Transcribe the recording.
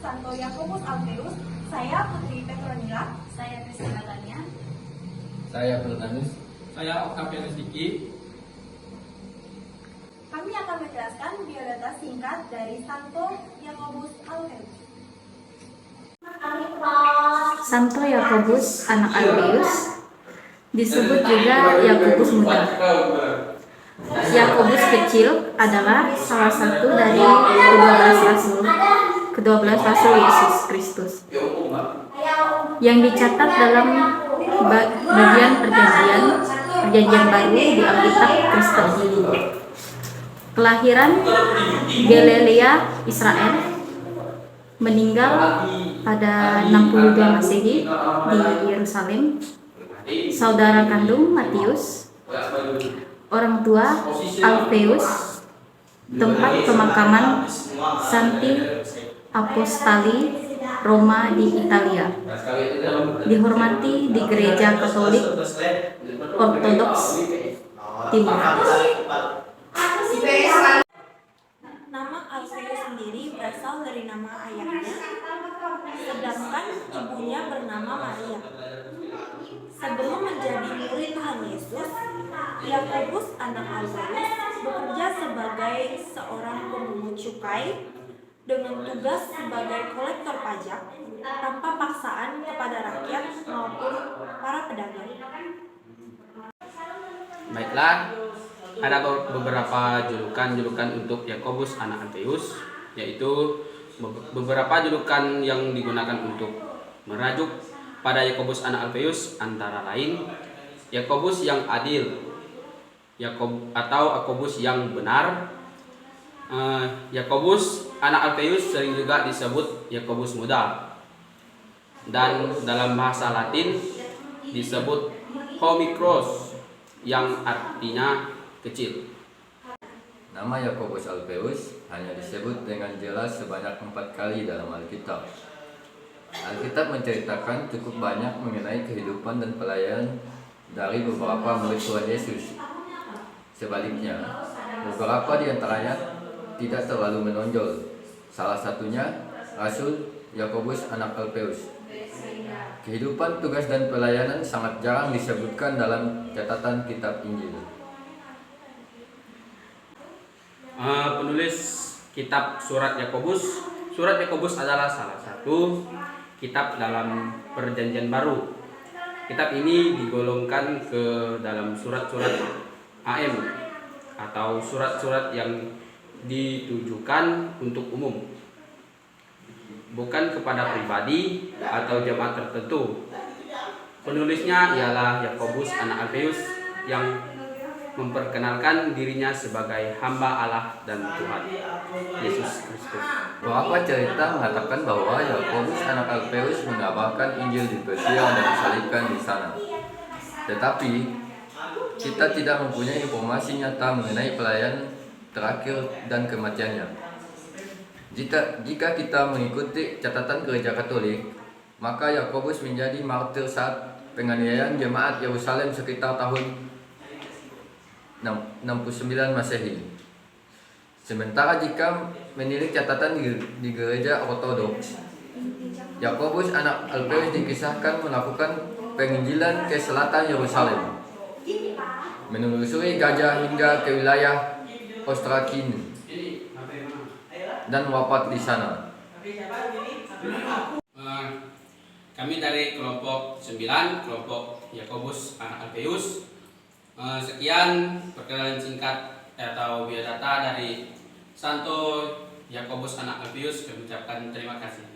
Santo Yakobus Alfeus. Saya Putri Petronila. Saya Priscilla Tania. Saya Bertanus. Saya Octavianus Diki. Kami akan menjelaskan biodata singkat dari Santo Yakobus Alfeus. Santo Yakobus anak Alfeus disebut juga Yakobus muda. Yakobus kecil adalah salah satu dari ke-12 rasul Yesus Kristus yang dicatat dalam bagian perjanjian baru di Alkitab Kristen. Kelahiran Galilea, Israel, meninggal pada 62 Masehi di Yerusalem. Saudara kandung Matius, orang tua Alfeus, tempat pemakaman Santi Apostoli Roma di Italia. Dihormati di Gereja Katolik Ortodoks Timur. Nama Alfeus sendiri berasal dari nama ayahnya, sedangkan ibunya bernama Maria. Sebelum menjadi murid Tuhan Yesus, Yakobus anak Alfeus bekerja sebagai seorang pemungut cukai dengan tugas sebagai kolektor pajak tanpa paksaan kepada rakyat maupun para pedagang. Baiklah, ada beberapa julukan untuk Yakobus anak Alfeus, yaitu beberapa julukan yang digunakan untuk merajuk pada Yakobus anak Alfeus antara lain Yakobus yang adil, atau Yakobus yang benar. Yakobus anak Alfeus sering juga disebut Yakobus muda, dan dalam bahasa Latin disebut Homikros yang artinya kecil. Nama Yakobus Alfeus hanya disebut dengan jelas sebanyak 4 kali dalam Alkitab. Alkitab menceritakan cukup banyak mengenai kehidupan dan pelayanan dari beberapa murid Tuhan Yesus. Sebaliknya, beberapa di antaranya tidak terlalu menonjol. Salah satunya Rasul Yakobus anak Alfeus. Kehidupan, tugas, dan pelayanan sangat jarang disebutkan dalam catatan kitab Injil. Penulis kitab Surat Yakobus adalah salah satu kitab dalam Perjanjian Baru. Kitab ini digolongkan ke dalam surat-surat AM atau surat-surat yang ditujukan untuk umum, bukan kepada pribadi atau jemaat tertentu. Penulisnya ialah Yakobus anak Alfeus yang memperkenalkan dirinya sebagai hamba Allah dan Tuhan Yesus Kristus. Beberapa cerita mengatakan bahwa Yakobus anak Alfeus mengabarkan Injil di Persia dan disalibkan di sana. Tetapi kita tidak mempunyai informasi nyata mengenai pelayanan terakhir dan kematiannya. Jika kita mengikuti catatan Gereja Katolik, maka Yakobus menjadi martir saat penganiayaan jemaat Yerusalem sekitar tahun 69 Masehi. Sementara jika menilik catatan di Gereja Ortodoks, Yakobus anak Alfeus dikisahkan melakukan penginjilan ke selatan Yerusalem, menelusuri gajah hingga ke wilayah Ostrakin, dan wafat di sana. Kami dari kelompok 9, kelompok Yakobus anak Alfeus. Sekian perkenalan singkat atau biodata dari Santo Yakobus anak Alfeus. Kami ucapkan terima kasih.